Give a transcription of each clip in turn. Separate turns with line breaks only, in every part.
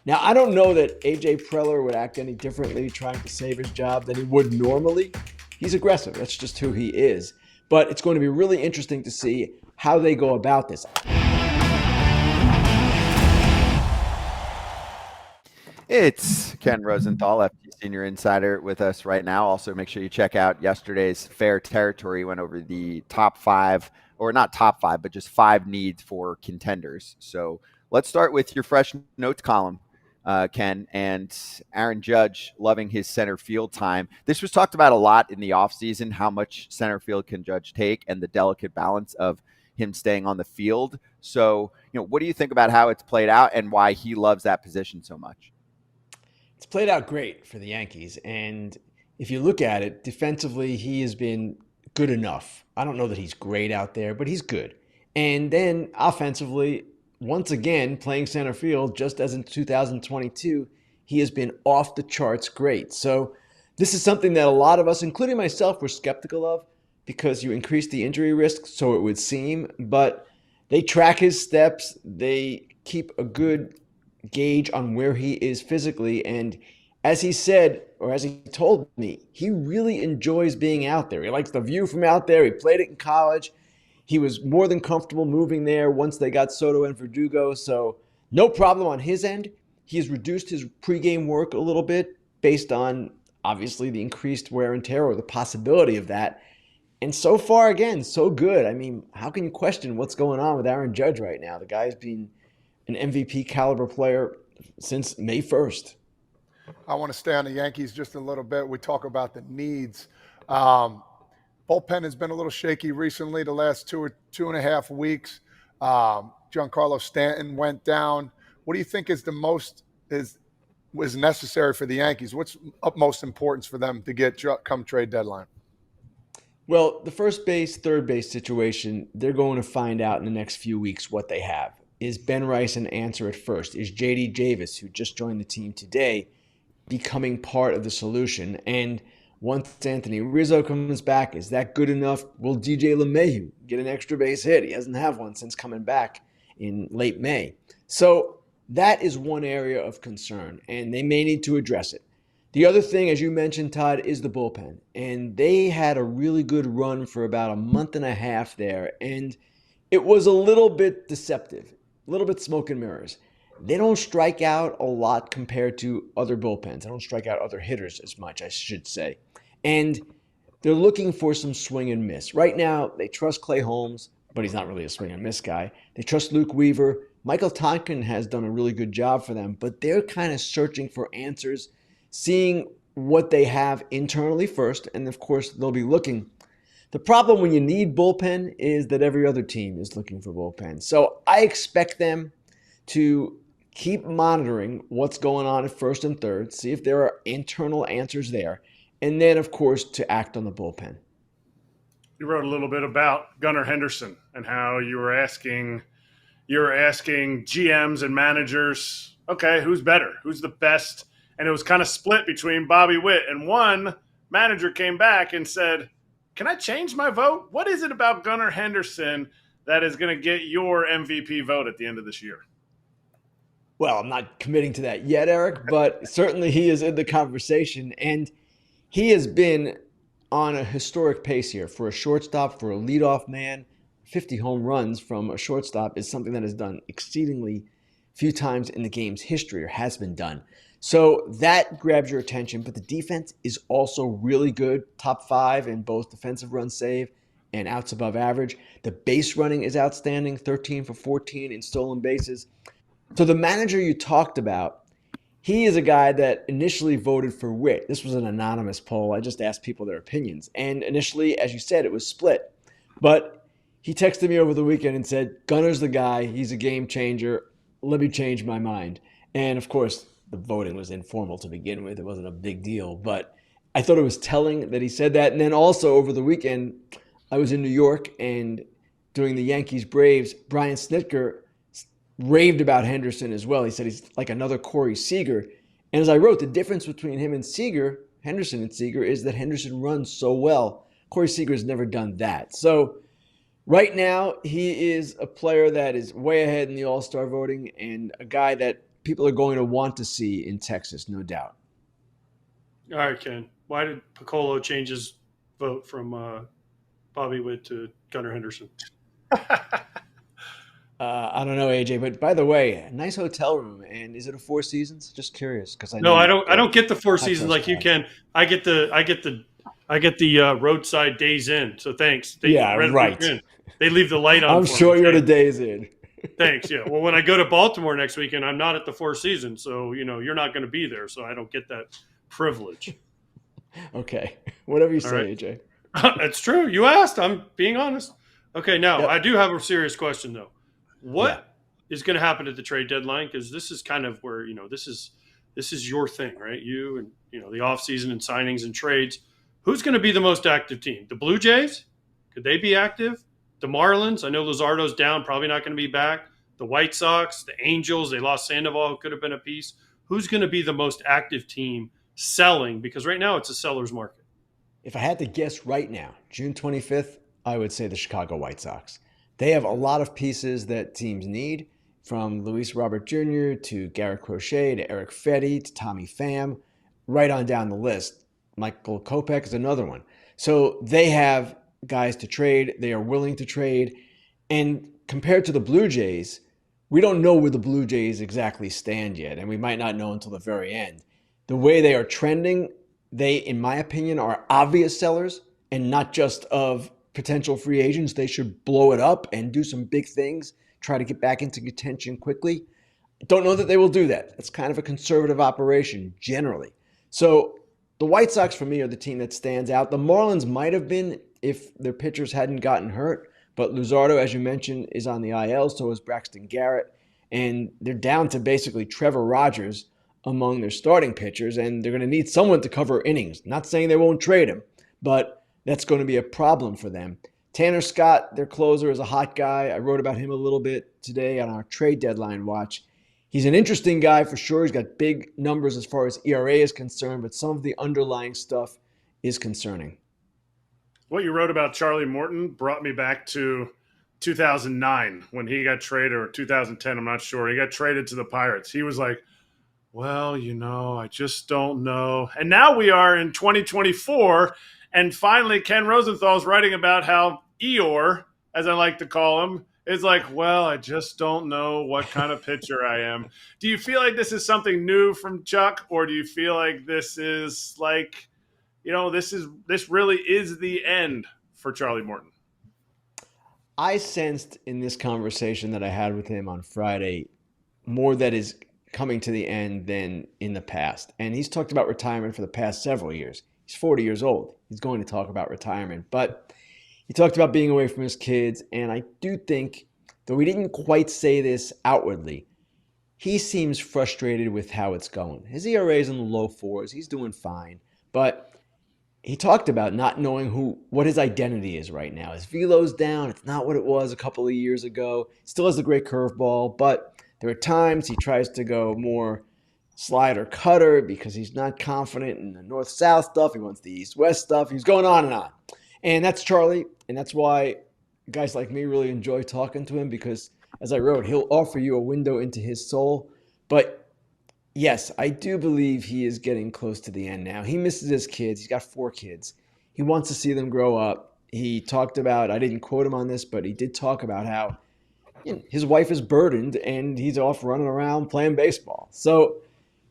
Now, I don't know that AJ Preller would act any differently trying to save his job than he would normally. He's aggressive. That's just who he is. But it's going to be really interesting to see how they go about this.
It's Ken Rosenthal, FT Senior Insider, with us right now. Also, make sure you check out yesterday's Fair Territory. Went over the top five, or not top five, but just 5 needs for contenders. So let's start with your fresh notes column, Ken, and Aaron Judge loving his center field time. This was talked about a lot in the offseason, how much center field can Judge take and the delicate balance of him staying on the field. So, what do you think about how it's played out and why he loves that position so much?
It's played out great for the Yankees. And if you look at it, defensively, he has been good enough. I don't know that he's great out there, but he's good. And then offensively, once again, playing center field, just as in 2022, he has been off the charts great. So this is something that a lot of us, including myself, were skeptical of because you increase the injury risk, so it would seem. But they track his steps. They keep a good gauge on where he is physically. And as he said, or as he told me, he really enjoys being out there. He likes the view from out there. He played it in college. He was more than comfortable moving there once they got Soto and Verdugo. So no problem on his end. He has reduced his pregame work a little bit based on obviously the increased wear and tear or the possibility of that. And so far, again, so good. I mean, how can you question what's going on with Aaron Judge right now? The guy's been an MVP caliber player since May 1st.
I want to stay on the Yankees just a little bit. We talk about the needs. Bullpen has been a little shaky recently, the last 2.5 weeks. Giancarlo Stanton went down. What do you think is was necessary for the Yankees? What's utmost importance for them to get come trade deadline?
Well, the first base, third base situation, they're going to find out in the next few weeks what they have. Is Ben Rice an answer at first? Is J.D. Davis, who just joined the team today, becoming part of the solution? And once Anthony Rizzo comes back, is that good enough? Will DJ LeMahieu get an extra base hit? He hasn't had one since coming back in late May. So that is one area of concern, and they may need to address it. The other thing, as you mentioned, Todd, is the bullpen. And they had a really good run for about a month and a half there, and it was a little bit deceptive. A little bit smoke and mirrors. They don't strike out a lot compared to other bullpens. They don't strike out other hitters as much, I should say. And they're looking for some swing and miss. Right now, they trust Clay Holmes, but he's not really a swing and miss guy. They trust Luke Weaver. Michael Tonkin has done a really good job for them, but they're kind of searching for answers, seeing what they have internally first, and of course, they'll be looking. The problem when you need bullpen is that every other team is looking for bullpen. So I expect them to keep monitoring what's going on at first and third, see if there are internal answers there, and then, of course, to act on the bullpen.
You wrote a little bit about Gunnar Henderson and how you were asking GMs and managers, okay, who's better? Who's the best? And it was kind of split between Bobby Witt. And one manager came back and said, can I change my vote? What is it about Gunnar Henderson that is going to get your MVP vote at the end of this year?
Well, I'm not committing to that yet, Eric, but certainly he is in the conversation. And he has been on a historic pace here for a shortstop, for a leadoff man. 50 home runs from a shortstop is something that is done exceedingly few times in the game's history or has been done. So that grabs your attention, but the defense is also really good. Top 5 in both defensive run save and outs above average. The base running is outstanding, 13 for 14 in stolen bases. So the manager you talked about, he is a guy that initially voted for Witt. This was an anonymous poll. I just asked people their opinions. And initially, as you said, it was split. But he texted me over the weekend and said, Gunner's the guy. He's a game changer. Let me change my mind. And of course, the voting was informal to begin with. It wasn't a big deal, but I thought it was telling that he said that. And then also over the weekend, I was in New York and doing the Yankees-Braves, Brian Snitker raved about Henderson as well. He said he's like another Corey Seager. And as I wrote, the difference between him and Seager, Henderson and Seager, is that Henderson runs so well. Corey Seager has never done that. So right now, he is a player that is way ahead in the All-Star voting and a guy that people are going to want to see in Texas, no doubt.
All right, Ken. Why did Piccolo change his vote from Bobby Witt to Gunnar Henderson?
I don't know, AJ, but by the way, nice hotel room. And is it a Four Seasons? Just curious, because
No, I don't get the Four Seasons like you can. I get the roadside Days Inn. So thanks.
Right.
They leave the light on.
I'm sure you're the Days Inn.
Thanks. Yeah. Well, when I go to Baltimore next weekend, I'm not at the Four Seasons, so you're not going to be there, so I don't get that privilege.
Okay, whatever you say,
right.
AJ.
That's true. You asked. I'm being honest. Okay, now I do have a serious question though. What is going to happen at the trade deadline? Because this is kind of where this is your thing, right? You and the offseason and signings and trades. Who's going to be the most active team? The Blue Jays? Could they be active? The Marlins? I know Luzardo's down, probably not going to be back. The White Sox, the Angels, they lost Sandoval, who could have been a piece. Who's going to be the most active team selling? Because right now it's a seller's market.
If I had to guess right now, June 25th, I would say the Chicago White Sox. They have a lot of pieces that teams need, from Luis Robert Jr. to Garrett Crochet to Eric Fetty to Tommy Pham, right on down the list. Michael Kopech is another one. So they have guys to trade. They are willing to trade. And compared to the Blue Jays, we don't know where the Blue Jays exactly stand yet, and we might not know until the very end. The way they are trending, they, in my opinion, are obvious sellers and not just of potential free agents. They should blow it up and do some big things, try to get back into contention quickly. Don't know that they will do that. It's kind of a conservative operation generally. So the White Sox, for me, are the team that stands out. The Marlins might have been if their pitchers hadn't gotten hurt, but Luzardo, as you mentioned, is on the IL, so is Braxton Garrett, and they're down to basically Trevor Rogers among their starting pitchers, and they're going to need someone to cover innings. Not saying they won't trade him, but that's going to be a problem for them. Tanner Scott, their closer, is a hot guy. I wrote about him a little bit today on our trade deadline watch. He's an interesting guy for sure. He's got big numbers as far as ERA is concerned, but some of the underlying stuff is concerning.
What you wrote about Charlie Morton brought me back to 2009 when he got traded, or 2010, I'm not sure. He got traded to the Pirates. He was like, well, I just don't know. And now we are in 2024, and finally Ken Rosenthal is writing about how Eeyore, as I like to call him, is like, well, I just don't know what kind of pitcher I am. Do you feel like this is something new from Chuck, or do you feel like this is like, this really is the end for Charlie Morton?
I sensed in this conversation that I had with him on Friday more that is coming to the end than in the past. And he's talked about retirement for the past several years. He's 40 years old. He's going to talk about retirement. But he talked about being away from his kids. And I do think, though he didn't quite say this outwardly, he seems frustrated with how it's going. His ERA is in the low fours. He's doing fine. But he talked about not knowing what his identity is right now. His velo's down. It's not what it was a couple of years ago. Still has a great curveball, but there are times he tries to go more slider cutter because he's not confident in the north-south stuff. He wants the east-west stuff. He's going on and on. And that's Charlie, and that's why guys like me really enjoy talking to him, because, as I wrote, he'll offer you a window into his soul. But yes, I do believe he is getting close to the end now. He misses his kids. He's got 4 kids. He wants to see them grow up. He talked about, I didn't quote him on this, but he did talk about how his wife is burdened and he's off running around playing baseball. So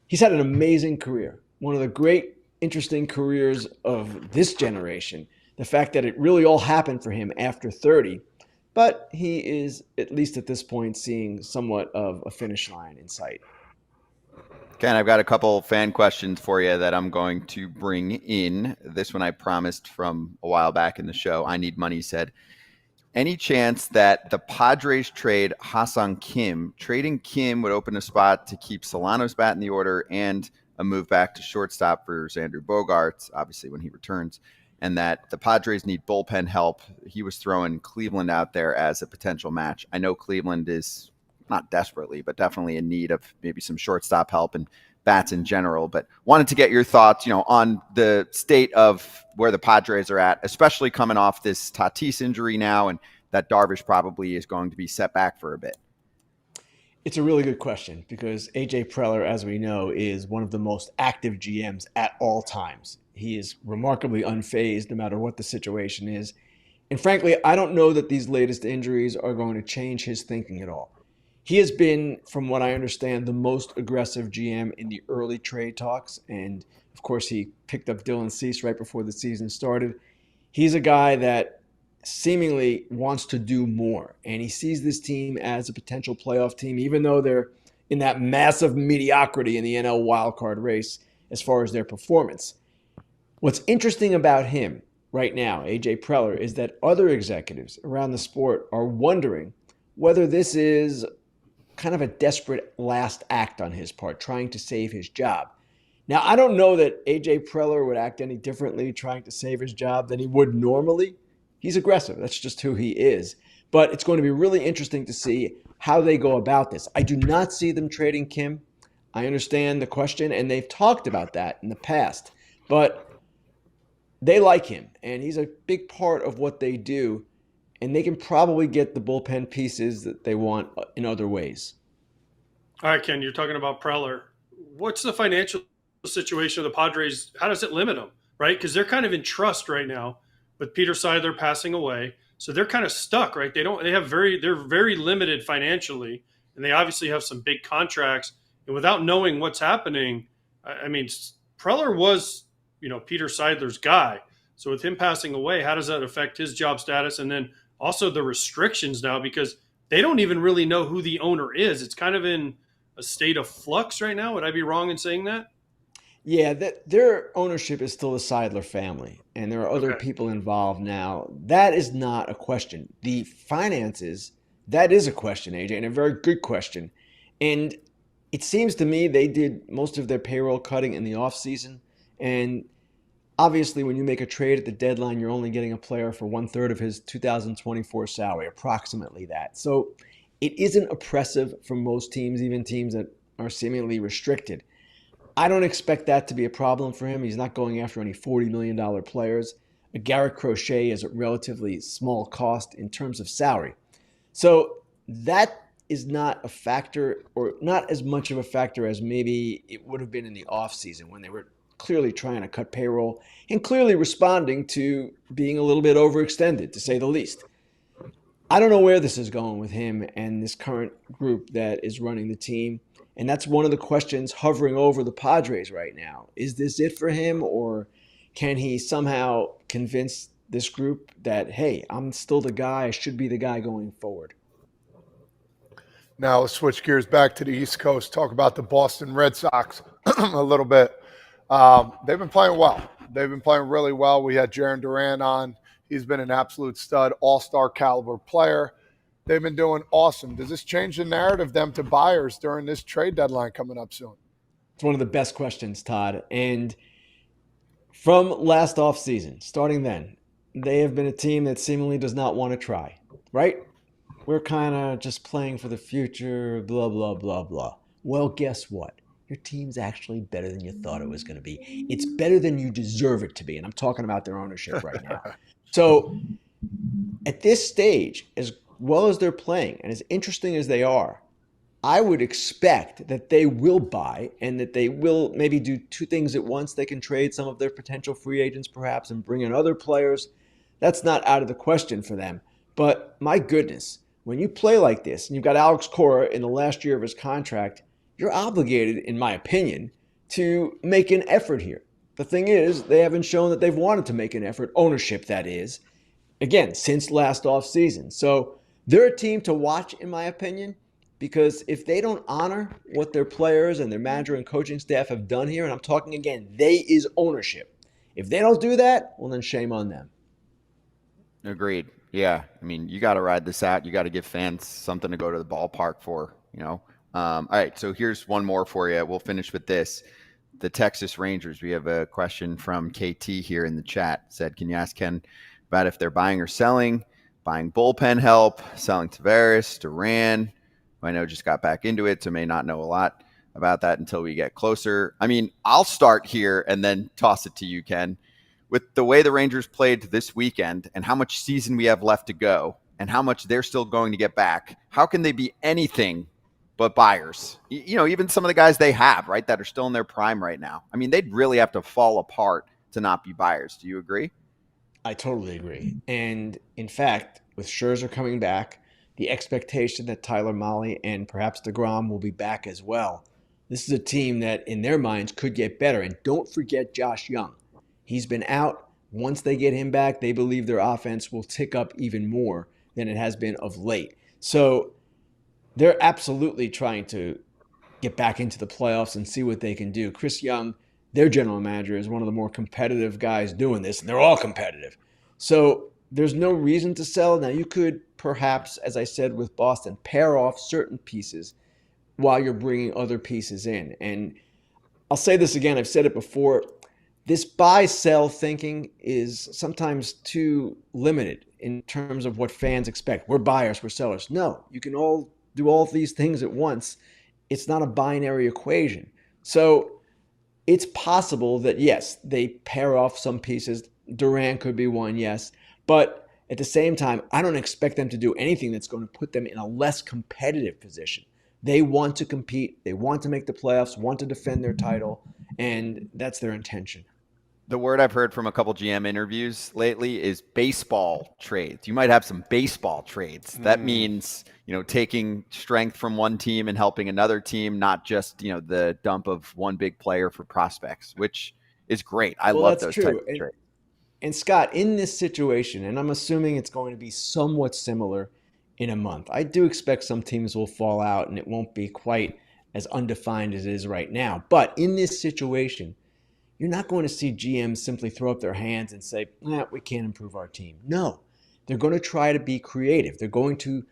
he's had an amazing career, one of the great, interesting careers of this generation. The fact that it really all happened for him after 30, but he is, at least at this point, seeing somewhat of a finish line in sight.
Ken, I've got a couple fan questions for you that I'm going to bring in. This one I promised from a while back in the show. I Need Money said, any chance that the Padres trade Ha-Seong Kim? Trading Kim would open a spot to keep Solano's bat in the order and a move back to shortstop for Xander Bogaerts, obviously when he returns, and that the Padres need bullpen help. He was throwing Cleveland out there as a potential match. I know Cleveland is not desperately, but definitely in need of maybe some shortstop help and bats in general. But wanted to get your thoughts, on the state of where the Padres are at, especially coming off this Tatis injury now, and that Darvish probably is going to be set back for a bit.
It's a really good question because AJ Preller, as we know, is one of the most active GMs at all times. He is remarkably unfazed no matter what the situation is. And frankly, I don't know that these latest injuries are going to change his thinking at all. He has been, from what I understand, the most aggressive GM in the early trade talks. And of course, he picked up Dylan Cease right before the season started. He's a guy that seemingly wants to do more. And he sees this team as a potential playoff team, even though they're in that massive mediocrity in the NL wildcard race as far as their performance. What's interesting about him right now, AJ Preller, is that other executives around the sport are wondering whether this is kind of a desperate last act on his part, trying to save his job. Now, I don't know that AJ Preller would act any differently trying to save his job than he would normally. He's aggressive. That's just who he is. But it's going to be really interesting to see how they go about this. I do not see them trading Kim. I understand the question, and they've talked about that in the past. But they like him, and he's a big part of what they do, and they can probably get the bullpen pieces that they want in other ways.
All right, Ken, you're talking about Preller. What's the financial situation of the Padres? How does it limit them, right? Because they're kind of in trust right now with Peter Seidler passing away. So they're kind of stuck, right? They're very limited financially, and they obviously have some big contracts. And without knowing what's happening, I mean, Preller was, Peter Seidler's guy. So with him passing away, how does that affect his job status? And then also the restrictions now, because they don't even really know who the owner is. It's kind of in a state of flux right now. Would I be wrong in saying that?
Yeah, their ownership is still the Seidler family, and there are other people involved now. That is not a question. The finances, that is a question, AJ, and a very good question. And it seems to me they did most of their payroll cutting in the offseason. And obviously, when you make a trade at the deadline, you're only getting a player for 1/3 of his 2024 salary, approximately that. So it isn't oppressive for most teams, even teams that are seemingly restricted. I don't expect that to be a problem for him. He's not going after any $40 million players. A Garrett Crochet is a relatively small cost in terms of salary. So that is not a factor, or not as much of a factor as maybe it would have been in the offseason when they were clearly trying to cut payroll and clearly responding to being a little bit overextended, to say the least. I don't know where this is going with him and this current group that is running the team. And that's one of the questions hovering over the Padres right now. Is this it for him, or can he somehow convince this group that, hey, I'm still the guy, I should be the guy going forward?
Now let's switch gears back to the East Coast, talk about the Boston Red Sox a little bit. They've been playing well. They've been playing really well. We had Jarren Duran on. He's been an absolute stud, all-star caliber player. They've been doing awesome. Does this change the narrative them to buyers during this trade deadline coming up soon?
It's one of the best questions, Todd. And from last offseason, starting then, they have been a team that seemingly does not want to try, right? We're kind of just playing for the future, blah, blah, blah, blah. Well, guess what? Your team's actually better than you thought it was going to be. It's better than you deserve it to be. And I'm talking about their ownership right now. So at this stage, as well as they're playing and as interesting as they are, I would expect that they will buy and that they will maybe do two things at once. They can trade some of their potential free agents perhaps and bring in other players. That's not out of the question for them. But my goodness, when you play like this and you've got Alex Cora in the last year of his contract, you're obligated, in my opinion, to make an effort here. The thing is, they haven't shown that they've wanted to make an effort, ownership that is, again, since last offseason. So they're a team to watch, in my opinion, because if they don't honor what their players and their manager and coaching staff have done here, and I'm talking again, they is ownership. If they don't do that, well, then shame on them.
Agreed. Yeah. I mean, you got to ride this out. You got to give fans something to go to the ballpark for, All right. So here's one more for you. We'll finish with this. The Texas Rangers. We have a question from KT here in the chat. Said, can you ask Ken about if they're buying or selling, buying bullpen help, selling Tavares, Duran, who I know just got back into it, so may not know a lot about that until we get closer. I mean, I'll start here and then toss it to you, Ken. With the way the Rangers played this weekend and how much season we have left to go and how much they're still going to get back, how can they be anything but buyers. Even some of the guys they have, right, that are still in their prime right now. I mean, they'd really have to fall apart to not be buyers. Do you agree?
I totally agree. And in fact, with Scherzer coming back, the expectation that Tyler Mahle and perhaps DeGrom will be back as well. This is a team that, in their minds, could get better. And don't forget Josh Young. He's been out. Once they get him back, they believe their offense will tick up even more than it has been of late. So they're absolutely trying to get back into the playoffs and see what they can do. Chris Young, their general manager, is one of the more competitive guys doing this, and they're all competitive. So there's no reason to sell. Now, you could perhaps, as I said with Boston, pair off certain pieces while you're bringing other pieces in. And I'll say this again, I've said it before. This buy-sell thinking is sometimes too limited in terms of what fans expect. We're buyers, we're sellers. No, you can all do all these things at once. It's not a binary equation. So it's possible that, yes, they pair off some pieces. Durant could be one, yes. But at the same time, I don't expect them to do anything that's going to put them in a less competitive position. They want to compete. They want to make the playoffs, want to defend their title, and that's their intention.
The word I've heard from a couple GM interviews lately is baseball trades. You might have some baseball trades. That means, taking strength from one team and helping another team, not just, the dump of one big player for prospects, which is great. I love those types of trades.
And Scott, in this situation, and I'm assuming it's going to be somewhat similar in a month, I do expect some teams will fall out and it won't be quite as undefined as it is right now. But in this situation, you're not going to see GMs simply throw up their hands and say, we can't improve our team. No, they're going to try to be creative. They're going to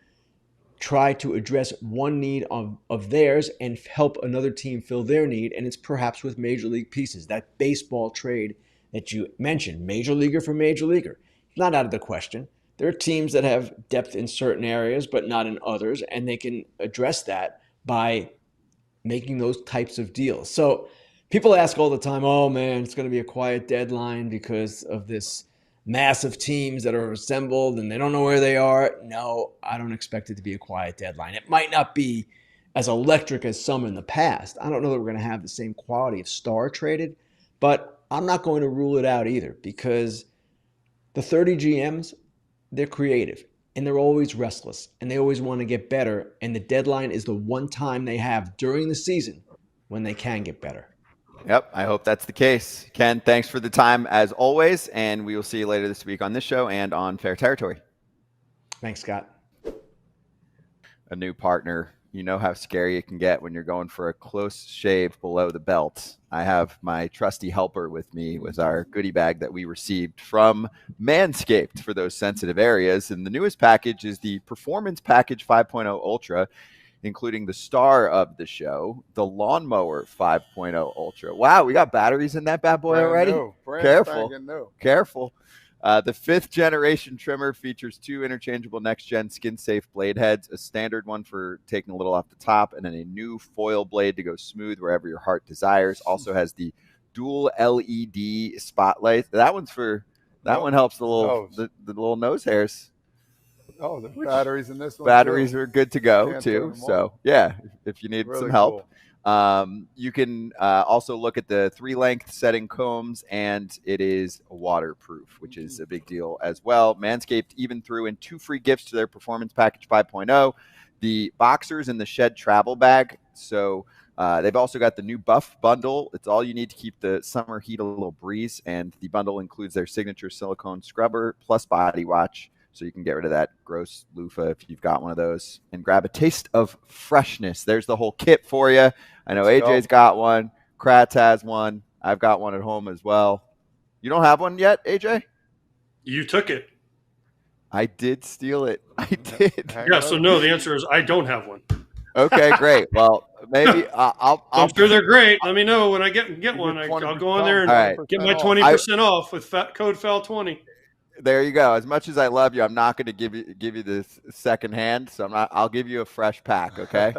try to address one need of theirs and help another team fill their need. And it's perhaps with major league pieces. That baseball trade that you mentioned, major leaguer for major leaguer, not out of the question. There are teams that have depth in certain areas, but not in others. And they can address that by making those types of deals. So people ask all the time, oh man, it's going to be a quiet deadline because of this massive teams that are assembled and they don't know where they are. No, I don't expect it to be a quiet deadline. It might not be as electric as some in the past. I don't know that we're going to have the same quality of star traded, but I'm not going to rule it out either because the 30 GMs, they're creative and they're always restless and they always want to get better. And the deadline is the one time they have during the season when they can get better.
Yep, I hope that's the case. Ken, thanks for the time as always, and we will see you later this week on this show and on Fair Territory.
Thanks, Scott.
A new partner. You know how scary it can get when you're going for a close shave below the belt. I have my trusty helper with me with our goodie bag that we received from Manscaped for those sensitive areas. And the newest package is the Performance Package 5.0 Ultra, including the star of the show, the Lawnmower 5.0 Ultra. Wow, we got batteries in that bad boy already? Careful. The 5th generation trimmer features 2 interchangeable next-gen skin-safe blade heads, a standard one for taking a little off the top, and then a new foil blade to go smooth wherever your heart desires. Also has the dual LED spotlight. That one helps the little nose hairs.
Oh, the batteries in this one.
Batteries are good to go too. So yeah, if you need some help. Cool. You can also look at the 3-length setting combs, and it is waterproof, which is a big deal as well. Manscaped even threw in 2 free gifts to their Performance Package 5.0, the boxers and the Shed travel bag. So they've also got the new Buff bundle. It's all you need to keep the summer heat a little breeze, and the bundle includes their signature silicone scrubber plus body wash. So you can get rid of that gross loofah if you've got one of those and grab a taste of freshness. There's the whole kit for you. I know AJ's got one. Kratz has one. I've got one at home as well. You don't have one yet, AJ?
You took it.
I did steal it. I did.
Yeah, so no, the answer is I don't have one.
Okay, great. Well, maybe
I'm sure they're great. Let me know when I get one. I'll go on there and get my 20% off with code FAL20.
There you go. As much as I love you, I'm not going to give you this second hand. So I'll give you a fresh pack. Okay.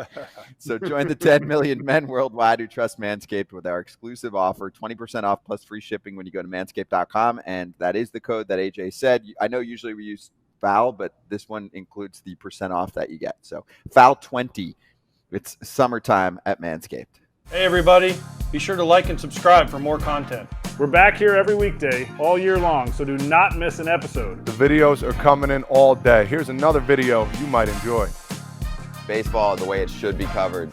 So join the 10 million men worldwide who trust Manscaped with our exclusive offer, 20% off plus free shipping when you go to manscaped.com. And that is the code that AJ said. I know usually we use FAL, but this one includes the % off that you get. So FAL20. It's summertime at Manscaped.
Hey everybody, be sure to like and subscribe for more content.
We're back here every weekday, all year long, so do not miss an episode.
The videos are coming in all day. Here's another video you might enjoy.
Baseball the way it should be covered.